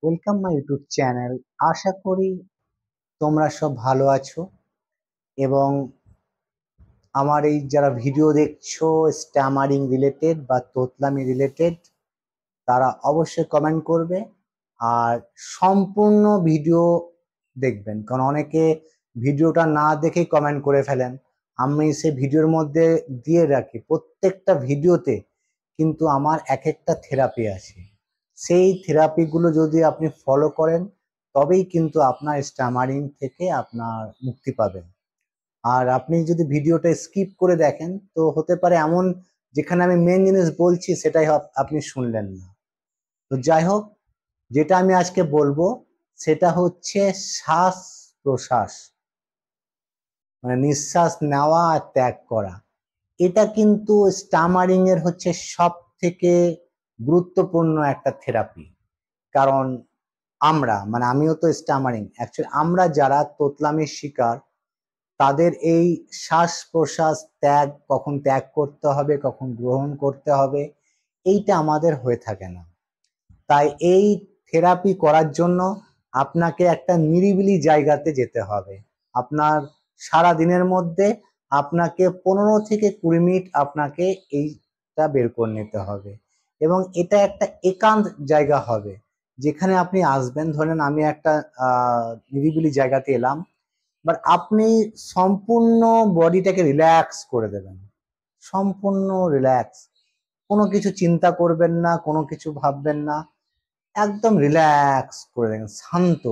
Welcome my YouTube channel. আশা করি তোমরা সব ভালো আছো এবং আমার এই যারা ভিডিও দেখছো স্ট্যামারিং রিলেটেড বা তোতলামি রিলেটেড তারা অবশ্যই কমেন্ট করবে আর সম্পূর্ণ ভিডিও দেখবেন, কারণ অনেকে ভিডিওটা না দেখেই কমেন্ট করে ফেলেন। আমি সেই ভিডিওর মধ্যে দিয়ে রাখি প্রত্যেকটা ভিডিওতে কিন্তু আমার এক একটা থেরাপি আছে। সেই থেরাপিগুলো যদি আপনি ফলো করেন তবেই কিন্তু আপনার স্ট্যামারিং থেকে আপনার মুক্তি পাবেন। আর আপনি যদি ভিডিওটা স্কিপ করে দেখেন তো হতে পারে এমন যেখানে আমি মেন জিনিস বলছি সেটাই আপনি শুনলেন না। তো যাই হোক, যেটা আমি আজকে বলবো সেটা হচ্ছে শ্বাস প্রশ্বাস, মানে নিঃশ্বাস নেওয়া আর ত্যাগ করা। এটা কিন্তু স্টামারিং এর হচ্ছে সব থেকে গুরুত্বপূর্ণ একটা থেরাপি। কারণ আমরা মানে আমিও তো স্টামারিং, অ্যাকচুয়ালি আমরা যারা তোতলামির শিকার তাদের এই শ্বাস প্রশ্বাস ত্যাগ, কখন ত্যাগ করতে হবে কখন গ্রহণ করতে হবে, এইটা আমাদের হয়ে থাকে না। তাই এই থেরাপি করার জন্য আপনাকে একটা নিরিবিলি জায়গাতে যেতে হবে। আপনার সারা দিনের মধ্যে আপনাকে 15 থেকে 20 মিনিট আপনাকে এইটা বের করে নিতে হবে এবং এটা একটা একান্ত জায়গা হবে যেখানে আপনি আসবেন। ধরেন আমি একটা নিরিবিলি জায়গাতে এলাম, বাট আপনি সম্পূর্ণ বডিটাকে রিল্যাক্স করে দেবেন, সম্পূর্ণ রিল্যাক্স, কোনো কিছু চিন্তা করবেন না, কোনো কিছু ভাববেন না, একদম রিল্যাক্স করে দেবেন। শান্ত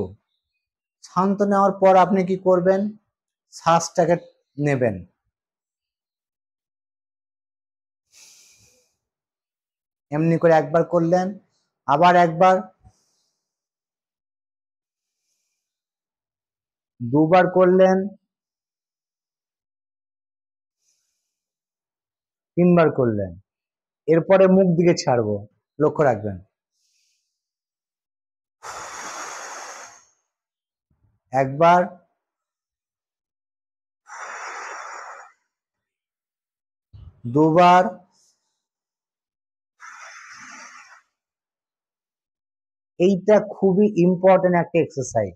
শান্ত নেওয়ার পর আপনি কি করবেন, শ্বাসটাকে নেবেন, এমনি করে একবার করলেন, আবার একবার, দুবার করলেন, তিনবার করলেন, এরপরে মুখ দিকে ছাড়বো, লক্ষ্য রাখবেন। একবার, দুবার, এইটা খুবই ইম্পর্টেন্ট একটা এক্সারসাইজ।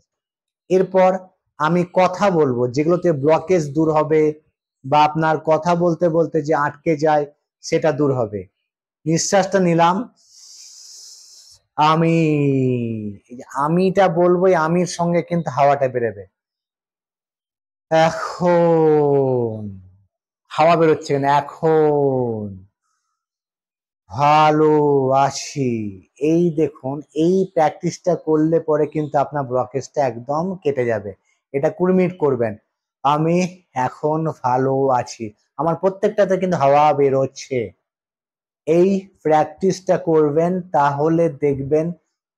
এরপর আমি কথা বলবো, যেগুলোতে ব্লকেজ দূর হবে বা আপনার কথা বলতে বলতে যে আটকে যায় সেটা দূর হবে। নিঃশ্বাসটা নিলাম, আমি, আমিটা বলবো, আমির সঙ্গে কিন্তু হাওয়াটা বেরোবে। এখন হাওয়া বেরোচ্ছে না, এখন ভালো আছি। এই দেখুন, এই প্র্যাকটিসটা করলে পরে কিন্তু আপনার ব্লকেজটা একদম কেটে যাবে। এটা 20 মিনিট করবেন। আমি এখন ভালো আছি, আমার প্রত্যেকটাতে কিন্তু হাওয়া বেরোচ্ছে। এই প্র্যাকটিসটা করবেন, তাহলে দেখবেন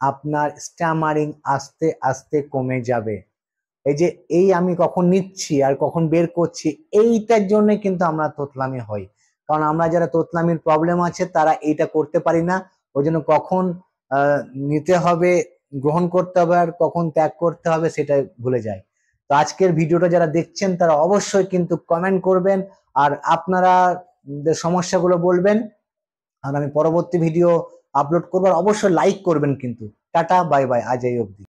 আপনার স্ট্যামারিং আস্তে আস্তে কমে যাবে। এই যে এই আমি কখন নিচ্ছি আর কখন বের করছি, এইটার জন্য কিন্তু আমরা তোতলামি হই। কারণ আমরা যারা তোতলামির প্রবলেম আছে তারা এইটা করতে পারি না, ওই জন্য কখন নিতে হবে, গ্রহণ করতে হবে আর কখন ত্যাগ করতে হবে সেটা ভুলে যায়। তো আজকের ভিডিওটা যারা দেখছেন তারা অবশ্যই কিন্তু কমেন্ট করবেন আর আপনারা সমস্যাগুলো বলবেন, আর আমি পরবর্তী ভিডিও আপলোড করবো। অবশ্যই লাইক করবেন কিন্তু। টাটা বাই বাই, আজ এই অবধি।